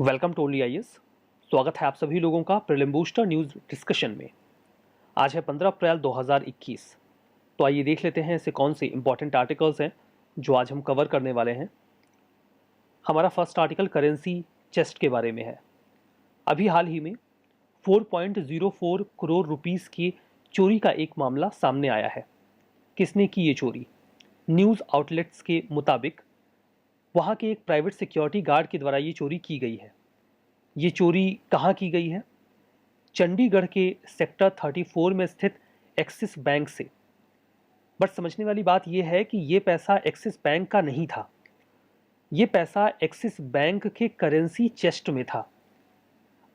Welcome to only IAS. स्वागत है आप सभी लोगों का प्रीलिम बूस्टर न्यूज़ डिस्कशन में। आज है 15 अप्रैल 2021। तो आइए देख लेते हैं ऐसे कौन से इंपॉर्टेंट आर्टिकल्स हैं जो आज हम कवर करने वाले हैं। हमारा फर्स्ट आर्टिकल करेंसी चेस्ट के बारे में है। अभी हाल ही में 4.04 करोड़ रुपीस की चोरी का एक मामला सामने आया है। किसने की ये चोरी? न्यूज़ आउटलेट्स के मुताबिक वहाँ के एक प्राइवेट सिक्योरिटी गार्ड के द्वारा ये चोरी की गई है। ये चोरी कहाँ की गई है? चंडीगढ़ के सेक्टर 34 में स्थित एक्सिस बैंक से। बट समझने वाली बात यह है कि ये पैसा एक्सिस बैंक का नहीं था। ये पैसा एक्सिस बैंक के करेंसी चेस्ट में था।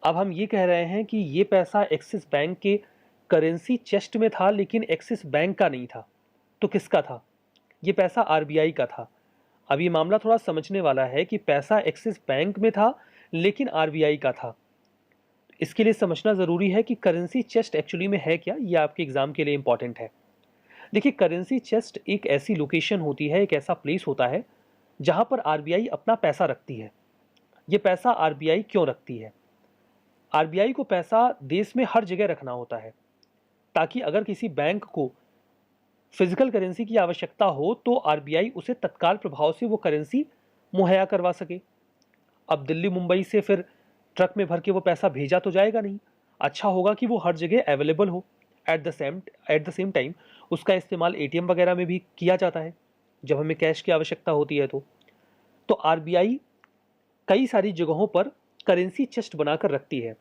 अब हम ये कह रहे हैं कि ये पैसा एक्सिस बैंक के करेंसी चेस्ट में था, लेकिन एक्सिस बैंक का नहीं था। तो किसका था? ये पैसा आरबीआई का था। अब ये मामला थोड़ा समझने वाला है कि पैसा एक्सिस बैंक में था लेकिन आरबीआई का था। इसके लिए समझना ज़रूरी है कि करेंसी चेस्ट एक्चुअली में है क्या। ये आपके एग्जाम के लिए इंपॉर्टेंट है। देखिए, करेंसी चेस्ट एक ऐसी लोकेशन होती है, एक ऐसा प्लेस होता है जहां पर आरबीआई अपना पैसा रखती है। ये पैसा आरबीआई क्यों रखती है? आरबीआई को पैसा देश में हर जगह रखना होता है ताकि अगर किसी बैंक को फिजिकल करेंसी की आवश्यकता हो तो आरबीआई उसे तत्काल प्रभाव से वो करेंसी मुहैया करवा सके। अब दिल्ली मुंबई से फिर ट्रक में भर के वो पैसा भेजा तो जाएगा नहीं। अच्छा होगा कि वो हर जगह अवेलेबल हो। एट द सेम टाइम उसका इस्तेमाल एटीएम वगैरह में भी किया जाता है जब हमें कैश की आवश्यकता होती है। तो आरबीआई कई सारी जगहों पर करेंसी चेस्ट बनाकर रखती है।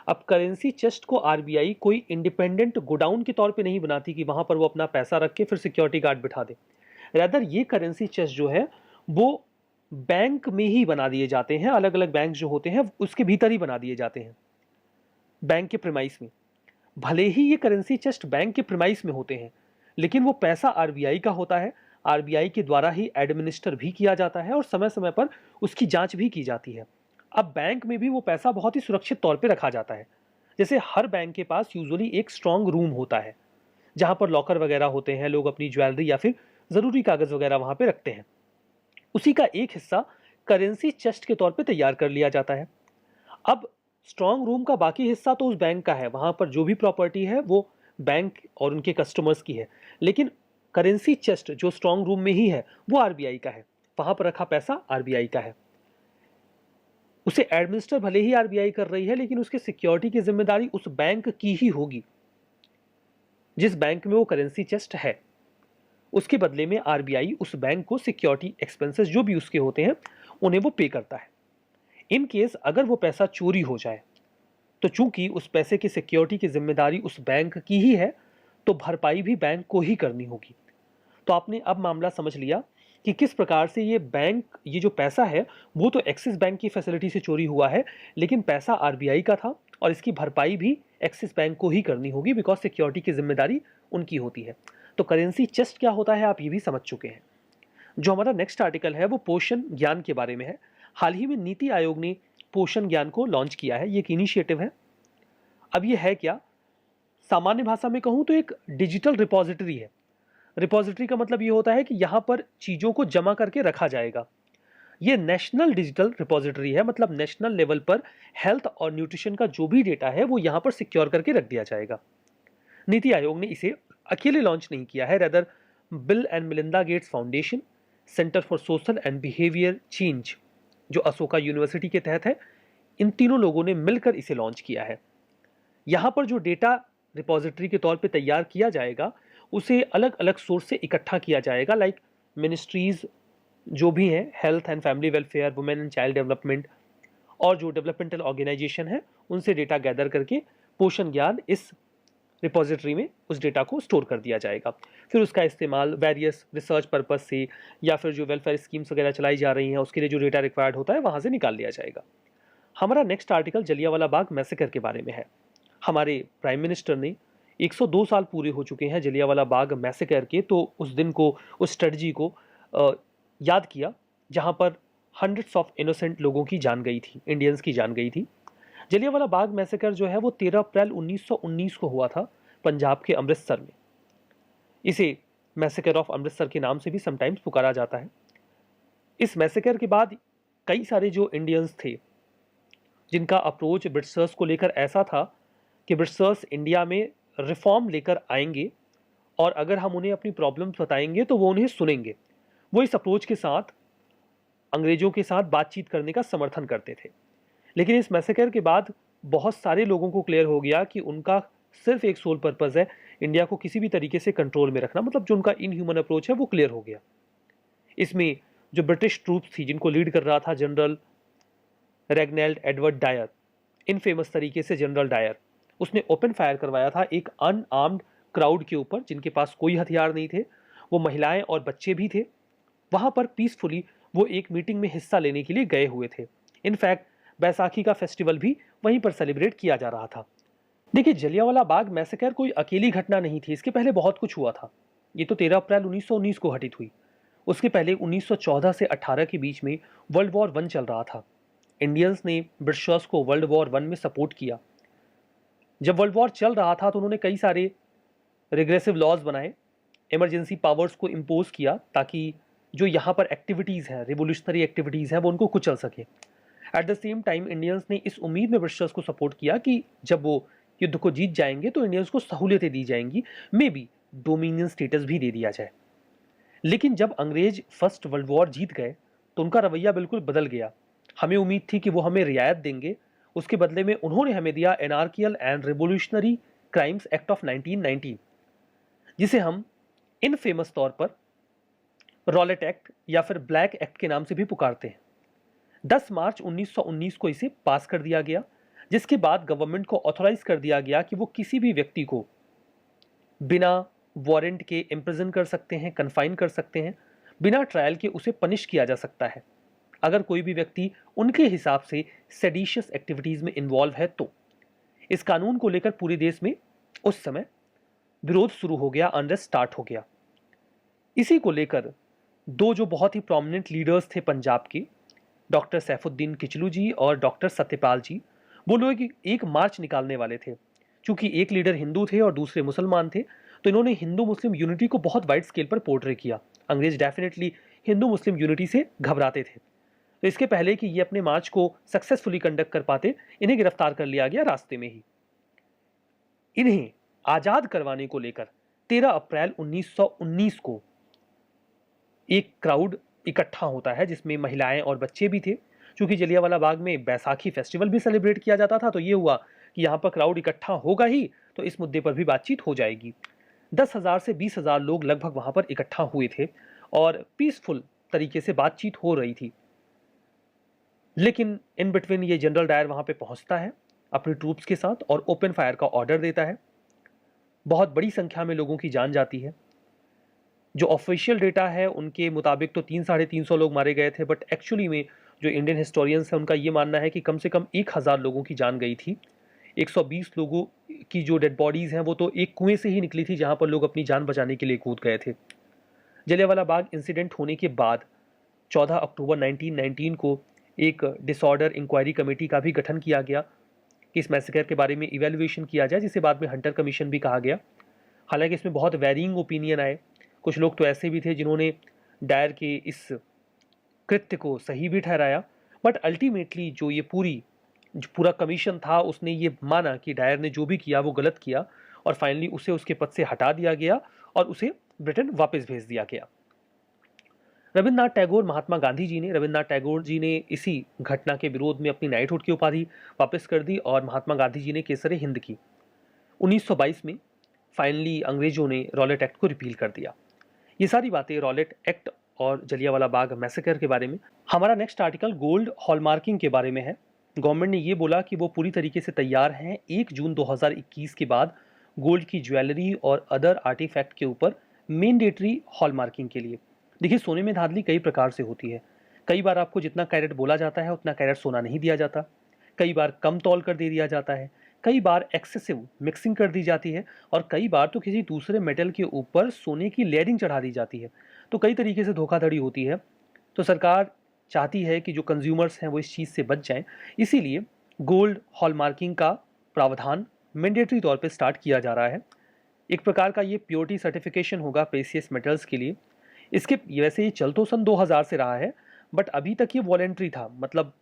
अब करेंसी चेस्ट को आरबीआई कोई इंडिपेंडेंट गोडाउन के तौर पे नहीं बनाती कि वहां पर वो अपना पैसा रख के फिर सिक्योरिटी गार्ड बिठा दे। रैदर ये करेंसी चेस्ट जो है वो बैंक में ही बना दिए जाते हैं। अलग अलग बैंक जो होते हैं उसके भीतर ही बना दिए जाते हैं, बैंक के प्रीमाइस में। भले ही ये करेंसी चेस्ट बैंक के प्रीमाइस में होते हैं लेकिन वो पैसा आरबीआई का होता है। आरबीआई के द्वारा ही एडमिनिस्टर भी किया जाता है और समय समय पर उसकी जांच भी की जाती है। अब बैंक में भी वो पैसा बहुत ही सुरक्षित तौर पे रखा जाता है। जैसे हर बैंक के पास यूजुअली एक स्ट्रांग रूम होता है जहां पर लॉकर वगैरह होते हैं, लोग अपनी ज्वेलरी या फिर जरूरी कागज वगैरह वहां पे रखते हैं। उसी का एक हिस्सा करेंसी चेस्ट के तौर पे तैयार कर लिया जाता है। अब स्ट्रांग रूम का बाकी हिस्सा तो उस बैंक का है, वहां पर जो भी प्रॉपर्टी है वो बैंक और उनके कस्टमर्स की है, लेकिन करेंसी चेस्ट जो स्ट्रांग रूम में ही है वो आरबीआई का है। वहां पर रखा पैसा आरबीआई का है। उसे एडमिनिस्टर भले ही आरबीआई कर रही है लेकिन उसके सिक्योरिटी की जिम्मेदारी उस बैंक की ही होगी जिस बैंक में वो करेंसी चेस्ट है। उसके बदले में आरबीआई उस बैंक को सिक्योरिटी एक्सपेंसेस जो भी उसके होते हैं उन्हें वो पे करता है। इन केस अगर वो पैसा चोरी हो जाए तो चूंकि उस पैसे की सिक्योरिटी की जिम्मेदारी उस बैंक की ही है तो भरपाई भी बैंक को ही करनी होगी। तो आपने अब मामला समझ लिया कि किस प्रकार से ये जो पैसा है वो तो एक्सिस बैंक की फैसिलिटी से चोरी हुआ है लेकिन पैसा आरबीआई का था और इसकी भरपाई भी एक्सिस बैंक को ही करनी होगी बिकॉज सिक्योरिटी की जिम्मेदारी उनकी होती है। तो करेंसी चेस्ट क्या होता है आप ये भी समझ चुके हैं। जो हमारा नेक्स्ट आर्टिकल है वो पोषण ज्ञान के बारे में है। हाल ही में नीति आयोग ने पोषण ज्ञान को लॉन्च किया है। ये एक इनिशिएटिव है। अब ये है क्या? सामान्य भाषा में कहूं तो एक डिजिटल रिपॉजिटरी है। रिपॉजिटरी का मतलब ये होता है कि यहां पर चीजों को जमा करके रखा जाएगा। ये नेशनल डिजिटल रिपॉजिटरी है, मतलब नेशनल लेवल पर हेल्थ और न्यूट्रिशन का जो भी डेटा है वो यहां पर सिक्योर करके रख दिया जाएगा। नीति आयोग ने इसे अकेले लॉन्च नहीं किया है, rather Bill and Melinda Gates Foundation, Centre for Social and Behaviour Change जो अशोका यूनिवर्सिटी के तहत है, इन तीनों लोगों ने मिलकर इसे लॉन्च किया है। यहां पर जो डेटा रिपॉजिटरी के तौर पे तैयार किया जाएगा उसे अलग अलग सोर्स से इकट्ठा किया जाएगा, लाइक मिनिस्ट्रीज जो भी हैं, health and family welfare, women and child development, और जो डेवलपमेंटल ऑर्गेनाइजेशन है उनसे डेटा गैदर करके पोषण ज्ञान इस रिपॉजिटरी में उस डेटा को स्टोर कर दिया जाएगा। फिर उसका इस्तेमाल वेरियस रिसर्च पर्पस से या फिर जो वेलफेयर स्कीम्स वगैरह चलाई जा रही हैं उसके लिए जो डेटा रिक्वायर्ड होता है वहां से निकाल लिया जाएगा। हमारा next article Jallianwala Bagh massacre के बारे में है। हमारे प्राइम मिनिस्टर ने 102 साल पूरे हो चुके हैं जलियांवाला बाग मैसेकर के, तो उस दिन को, उस स्ट्रेटजी को याद किया जहां पर हंड्रेड्स ऑफ इनोसेंट लोगों की जान गई थी, इंडियंस की जान गई थी। जलियांवाला बाग मैसेकर जो है वो 13 अप्रैल 1919 को हुआ था पंजाब के अमृतसर में। इसे मैसेकर ऑफ अमृतसर के नाम से भी समटाइम्स पुकारा जाता है। इस मैसेकर के बाद कई सारे जो इंडियंस थे जिनका अप्रोच ब्रिटिशर्स को लेकर ऐसा था कि ब्रिटिशर्स इंडिया में रिफॉर्म लेकर आएंगे और अगर हम उन्हें अपनी प्रॉब्लम्स बताएंगे तो वो उन्हें सुनेंगे। वो इस अप्रोच के साथ अंग्रेजों के साथ बातचीत करने का समर्थन करते थे। लेकिन इस मैसेकर के बाद बहुत सारे लोगों को क्लियर हो गया कि उनका सिर्फ एक सोल पर्पस है, इंडिया को किसी भी तरीके से कंट्रोल में रखना। मतलब जो उनका इनह्यूमन अप्रोच है वो क्लियर हो गया। इसमें जो ब्रिटिश ट्रूप्स थी जिनको लीड कर रहा था जनरल रेगनैल्ड एडवर्ड डायर, इनफेमस तरीके से जनरल डायर, उसने ओपन फायर करवाया था एक अनआर्म्ड क्राउड के ऊपर जिनके पास कोई हथियार नहीं थे। वो महिलाएं और बच्चे भी थे। वहां पर पीसफुली वो एक मीटिंग में हिस्सा लेने के लिए गए हुए थे। इनफैक्ट बैसाखी का फेस्टिवल भी वहीं पर सेलिब्रेट किया जा रहा था। देखिए, जलियांवाला बाग मैसेकर कोई अकेली घटना नहीं थी, इसके पहले बहुत कुछ हुआ था। ये तो 13 अप्रैल 1919 को घटित हुई। उसके पहले 1914 से 18 के बीच में वर्ल्ड वॉर 1 चल रहा था। इंडियंस ने ब्रिटिशर्स को वर्ल्ड वॉर 1 में सपोर्ट किया। जब वर्ल्ड वॉर चल रहा था तो उन्होंने कई सारे रिग्रेसिव लॉज बनाए, इमरजेंसी पावर्स को इम्पोज किया ताकि जो यहाँ पर एक्टिविटीज़ हैं, रिवोल्यूशनरी एक्टिविटीज़ हैं, वो उनको कुचल सके। At the same time Indians ने इस उम्मीद में ब्रिटिशर्स को सपोर्ट किया कि जब वो युद्ध को जीत जाएंगे तो इंडियंस को सहूलियतें दी जाएंगी, मे बी डोमिनियन स्टेटस भी दे दिया जाए। लेकिन जब अंग्रेज फर्स्ट वर्ल्ड वॉर जीत गए तो उनका रवैया बिल्कुल बदल गया। हमें उम्मीद थी कि वो हमें रियायत देंगे, उसके बदले में उन्होंने हमें दिया anarchical and revolutionary crimes act of 1919, जिसे हम इनफेमस तौर पर रॉलेट एक्ट या फिर ब्लैक एक्ट के नाम से भी पुकारते हैं। 10 मार्च 1919 को इसे पास कर दिया गया, जिसके बाद गवर्नमेंट को ऑथोराइज कर दिया गया कि वो किसी भी व्यक्ति को बिना वारंट के इम्प्रिजन कर सकते हैं, कन्फाइन कर सकते हैं, बिना ट्रायल के उसे पनिश किया जा सकता है अगर कोई भी व्यक्ति उनके हिसाब से सेडिशियस एक्टिविटीज में इन्वॉल्व है तो। इस कानून को लेकर पूरे देश में उस समय विरोध शुरू हो गया, अनरेस्ट स्टार्ट हो गया। इसी को लेकर दो जो बहुत ही प्रोमिनेंट लीडर्स थे पंजाब के, डॉक्टर सैफुद्दीन किचलू जी और डॉक्टर सत्यपाल जी, वो लोग एक मार्च निकालने वाले थे। चूंकि एक लीडर हिंदू थे और दूसरे मुसलमान थे तो इन्होंने हिंदू मुस्लिम यूनिटी को बहुत वाइड स्केल पर पोर्ट्रे किया। अंग्रेज डेफिनेटली हिंदू मुस्लिम यूनिटी से घबराते थे, तो इसके पहले कि ये अपने मार्च को सक्सेसफुली कंडक्ट कर पाते, इन्हें गिरफ्तार कर लिया गया रास्ते में ही। इन्हें आजाद करवाने को लेकर 13 अप्रैल 1919 को एक क्राउड इकट्ठा होता है जिसमें महिलाएं और बच्चे भी थे। क्योंकि जलियांवाला बाग में बैसाखी फेस्टिवल भी सेलिब्रेट किया जाता था तो ये हुआ कि यहाँ पर क्राउड इकट्ठा होगा ही तो इस मुद्दे पर भी बातचीत हो जाएगी। 10,000 से 20,000 लोग लगभग वहाँ पर इकट्ठा हुए थे और पीसफुल तरीके से बातचीत हो रही थी। लेकिन इन बिटवीन ये जनरल डायर वहाँ पे पहुँचता है अपनी ट्रूप्स के साथ और ओपन फायर का ऑर्डर देता है। बहुत बड़ी संख्या में लोगों की जान जाती है। जो ऑफिशियल डेटा है उनके मुताबिक तो 300-350 लोग मारे गए थे, बट एक्चुअली में जो इंडियन हिस्टोरियंस हैं उनका ये मानना है कि कम से कम 1,000 लोगों की जान गई थी। 120 लोगों की जो डेड बॉडीज़ हैं वो तो एक कुएं से ही निकली थी जहाँ पर लोग अपनी जान बचाने के लिए कूद गए थे। जलियांवाला बाग इंसिडेंट होने के बाद 14 अक्टूबर 1919 को एक डिसऑर्डर इंक्वायरी कमेटी का भी गठन किया गया कि इस मैसेकर के बारे में इवैल्यूएशन किया जाए, जिसे बाद में हंटर कमीशन भी कहा गया। हालांकि इसमें बहुत वैरिंग ओपिनियन आए। कुछ लोग तो ऐसे भी थे जिन्होंने डायर के इस कृत्य को सही भी ठहराया, बट अल्टीमेटली जो पूरा कमीशन था उसने ये माना कि डायर ने जो भी किया वो गलत किया और फाइनली उसे उसके पद से हटा दिया गया और उसे ब्रिटेन वापस भेज दिया गया। रविन्द्रनाथ टैगोर जी ने इसी घटना के विरोध में अपनी नाइटहुड की उपाधि वापस कर दी और महात्मा गांधी जी ने केसरे हिंद की। 1922 में फाइनली अंग्रेजों ने रॉलेट एक्ट को रिपील कर दिया। ये सारी बातें रॉलेट एक्ट और जलियांवाला बाग मैसेकर के बारे में। हमारा नेक्स्ट आर्टिकल गोल्ड हॉलमार्किंग के बारे में है। गवर्नमेंट ने ये बोला कि वो पूरी तरीके से तैयार हैं 1 जून 2021 के बाद गोल्ड की ज्वेलरी और अदर आर्टिफैक्ट के ऊपर मैंडेटरी हॉलमार्किंग के लिए। देखिए, सोने में धांधली कई प्रकार से होती है। कई बार आपको जितना कैरेट बोला जाता है उतना कैरेट सोना नहीं दिया जाता, कई बार कम तौल कर दे दिया जाता है, कई बार एक्सेसिव मिक्सिंग कर दी जाती है और कई बार तो किसी दूसरे मेटल के ऊपर सोने की लेयरिंग चढ़ा दी जाती है। तो कई तरीके से धोखाधड़ी होती है। तो सरकार चाहती है कि जो कंज्यूमर्स हैं वो इस चीज़ से बच जाएं, इसीलिए गोल्ड हॉलमार्किंग का प्रावधान मैंडेटरी तौर पे स्टार्ट किया जा रहा है। एक प्रकार का ये प्योरिटी सर्टिफिकेशन होगा प्रेशियस मेटल्स के लिए। इसके वैसे ये चल तो सन 2000 से रहा है, बट अभी तक ये वॉलेंट्री था। मतलब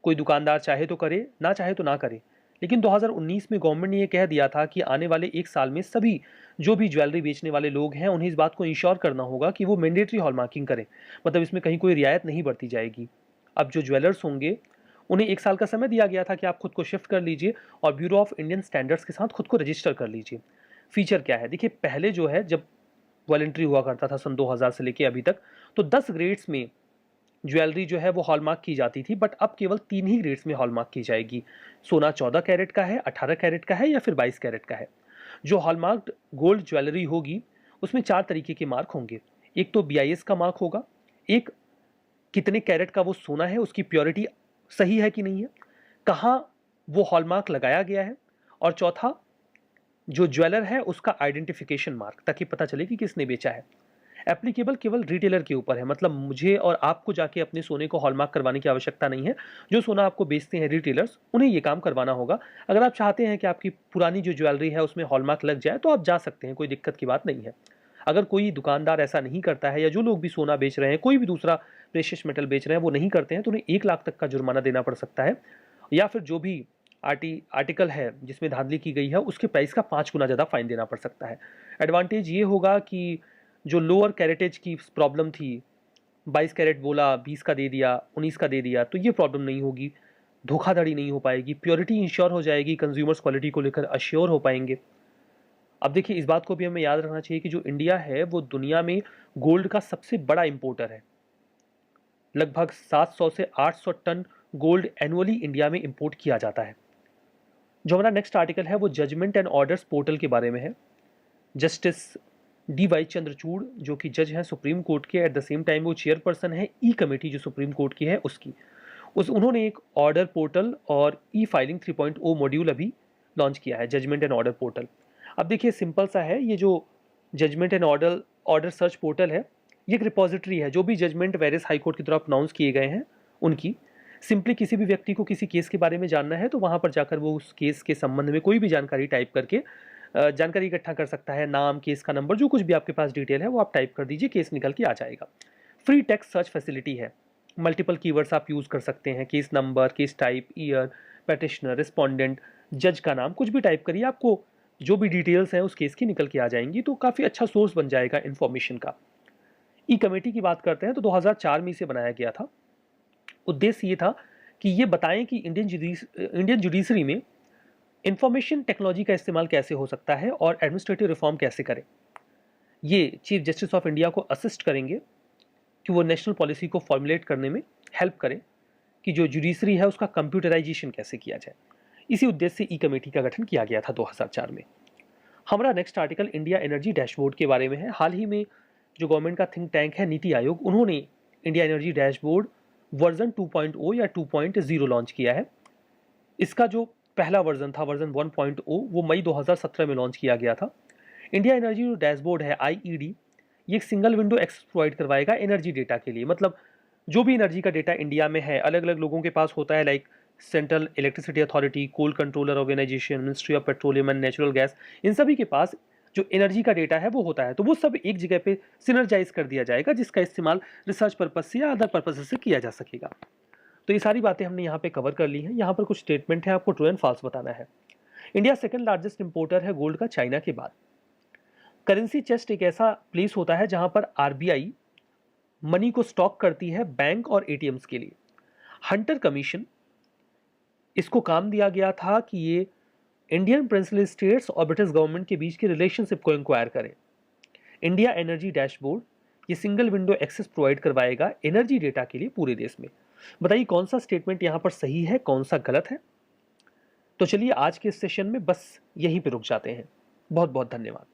कोई दुकानदार चाहे तो करे, ना चाहे तो ना करे। लेकिन 2019 में गवर्नमेंट ने ये कह दिया था कि आने वाले 1 साल में सभी जो भी ज्वेलरी बेचने वाले लोग हैं, उन्हें इस बात को इंश्योर करना होगा कि वो मैंडेटरी हॉलमार्किंग करें। मतलब इसमें कहीं कोई रियायत नहीं बरती जाएगी। अब जो ज्वेलर्स होंगे, उन्हें 1 साल का समय दिया गया था कि आप खुद को शिफ्ट कर लीजिए और ब्यूरो ऑफ इंडियन स्टैंडर्ड्स के साथ खुद को रजिस्टर कर लीजिए। फीचर क्या है? देखिए, पहले जो है जब वॉलंटरी हुआ करता था सन 2000 से लेके अभी तक, तो 10 ग्रेड्स में ज्वेलरी जो है वो हॉलमार्क की जाती थी, बट अब केवल 3 ही ग्रेड्स में हॉलमार्क की जाएगी। सोना 14 कैरेट का है, 18 कैरेट का है या फिर 22 कैरेट का है। जो हॉलमार्क्ड गोल्ड ज्वेलरी होगी उसमें 4 तरीके के मार्क होंगे। एक तो BIS का मार्क होगा, एक कितने कैरेट का वो सोना है, उसकी प्योरिटी सही है कि नहीं है, कहाँ वो हॉलमार्क लगाया गया है, और चौथा जो ज्वेलर है उसका आइडेंटिफिकेशन मार्क, ताकि पता चले कि किसने बेचा है। एप्लीकेबल केवल रिटेलर के ऊपर है, मतलब मुझे और आपको जाके अपने सोने को हॉलमार्क करवाने की आवश्यकता नहीं है। जो सोना आपको बेचते हैं रिटेलर्स, उन्हें ये काम करवाना होगा। अगर आप चाहते हैं कि आपकी पुरानी जो ज्वेलरी है उसमें हॉलमार्क लग जाए तो आप जा सकते हैं, कोई दिक्कत की बात नहीं है। अगर कोई दुकानदार ऐसा नहीं करता है, या जो लोग भी सोना बेच रहे हैं, कोई भी दूसरा प्रेशियस मेटल बेच रहे हैं, वो नहीं करते हैं, तो उन्हें 1 लाख तक का जुर्माना देना पड़ सकता है, या फिर जो भी आर्टिकल है जिसमें धांधली की गई है उसके प्राइस का 5 गुना ज़्यादा फाइन देना पड़ सकता है। एडवांटेज ये होगा कि जो लोअर कैरेटेज की प्रॉब्लम थी, 22 कैरेट बोला, 20 का दे दिया, 19 का दे दिया, तो ये प्रॉब्लम नहीं होगी। धोखाधड़ी नहीं हो पाएगी, प्योरिटी इंश्योर हो जाएगी, कंज्यूमर्स क्वालिटी को लेकर अश्योर हो पाएंगे। अब देखिए, इस बात को भी हमें याद रखना चाहिए कि जो इंडिया है वो दुनिया में गोल्ड का सबसे बड़ा इंपोर्टर है। लगभग 700 से 800 टन गोल्ड एनुअली इंडिया में इंपोर्ट किया जाता है। जो हमारा नेक्स्ट आर्टिकल है वो जजमेंट एंड ऑर्डर्स पोर्टल के बारे में है। जस्टिस DY चंद्रचूड़ जो कि जज हैं सुप्रीम कोर्ट के, एट द सेम टाइम वो चेयरपर्सन है ई कमेटी जो सुप्रीम कोर्ट की है उसकी। उन्होंने एक ऑर्डर पोर्टल और ई फाइलिंग 3.0 मॉड्यूल अभी लॉन्च किया है, जजमेंट एंड ऑर्डर पोर्टल। अब देखिए, सिंपल सा है, ये जो judgement and order search portal है, ये एक रिपोजिटरी है। जो भी जजमेंट वेरियस हाई कोर्ट की तरफ अनाउंस किए गए हैं उनकी, सिंपली किसी भी व्यक्ति को किसी केस के बारे में जानना है तो वहाँ पर जाकर वो उस केस के संबंध में कोई भी जानकारी टाइप करके जानकारी इकट्ठा कर सकता है। नाम, केस का नंबर, जो कुछ भी आपके पास डिटेल है वो आप टाइप कर दीजिए, केस निकल के आ जाएगा। फ्री टेक्स्ट सर्च फैसिलिटी है, मल्टीपल कीवर्ड्स आप यूज़ कर सकते हैं, case number, case type, year, petitioner, respondent, जज का नाम, कुछ भी टाइप करिए, आपको जो भी डिटेल्स हैं उस केस की निकल के आ जाएंगी। तो काफ़ी अच्छा सोर्स बन जाएगा इन्फॉर्मेशन का। ई कमेटी की बात करते हैं तो 2004 में इसे बनाया गया था। उद्देश्य ये था कि ये बताएं कि इंडियन जुडिशरी में इंफॉर्मेशन टेक्नोलॉजी का इस्तेमाल कैसे हो सकता है और एडमिनिस्ट्रेटिव रिफॉर्म कैसे करें। ये चीफ जस्टिस ऑफ इंडिया को असिस्ट करेंगे कि वो नेशनल पॉलिसी को फॉर्मुलेट करने में हेल्प करें कि जो जुडिशरी है उसका कंप्यूटराइजेशन कैसे किया जाए। इसी उद्देश्य से ई कमेटी का गठन किया गया था 2004 में। हमारा next article India energy dashboard के बारे में है। हाल ही में जो गवर्नमेंट का थिंक टैंक है नीति आयोग, उन्होंने इंडिया एनर्जी डैशबोर्ड वर्जन 2.0 या 2.0 लॉन्च किया है। इसका जो पहला वर्जन था, वर्जन 1.0, वो मई 2017 में लॉन्च किया गया था। इंडिया एनर्जी जो डैशबोर्ड है IED, ये एक सिंगल विंडो एक्सेस प्रोवाइड करवाएगा एनर्जी डेटा के लिए। मतलब जो भी एनर्जी का डेटा इंडिया में है, अलग अलग लोगों के पास होता है, like Central Electricity Authority, Coal Controller Organisation, Ministry of Petroleum and Natural Gas, इन सभी के पास जो एनर्जी का डेटा है वो होता है। तो वो सब एक जगह पे सिनर्जाइज कर दिया जाएगा, जिसका इस्तेमाल रिसर्च पर्पज से या अदर पर्पज से किया जा सकेगा। तो ये सारी बातें हमने यहाँ पे कवर कर ली हैं। यहाँ पर कुछ स्टेटमेंट है, आपको ट्रू एंड फॉल्स बताना है। इंडिया सेकंड लार्जेस्ट इंपोर्टर है गोल्ड का चाइना के बाद। करेंसी चेस्ट एक ऐसा प्लेस होता है जहाँ पर RBI मनी को स्टॉक करती है बैंक और ATMs के लिए। हंटर कमीशन, इसको काम दिया गया था कि ये इंडियन प्रिंसली स्टेट्स और ब्रिटिश गवर्नमेंट के बीच की रिलेशनशिप को इंक्वायर करें। इंडिया एनर्जी डैशबोर्ड ये सिंगल विंडो एक्सेस प्रोवाइड करवाएगा एनर्जी डेटा के लिए पूरे देश में। बताइए कौन सा स्टेटमेंट यहाँ पर सही है, कौन सा गलत है। तो चलिए आज के इस सेशन में बस यहीं पे रुक जाते हैं। बहुत बहुत धन्यवाद।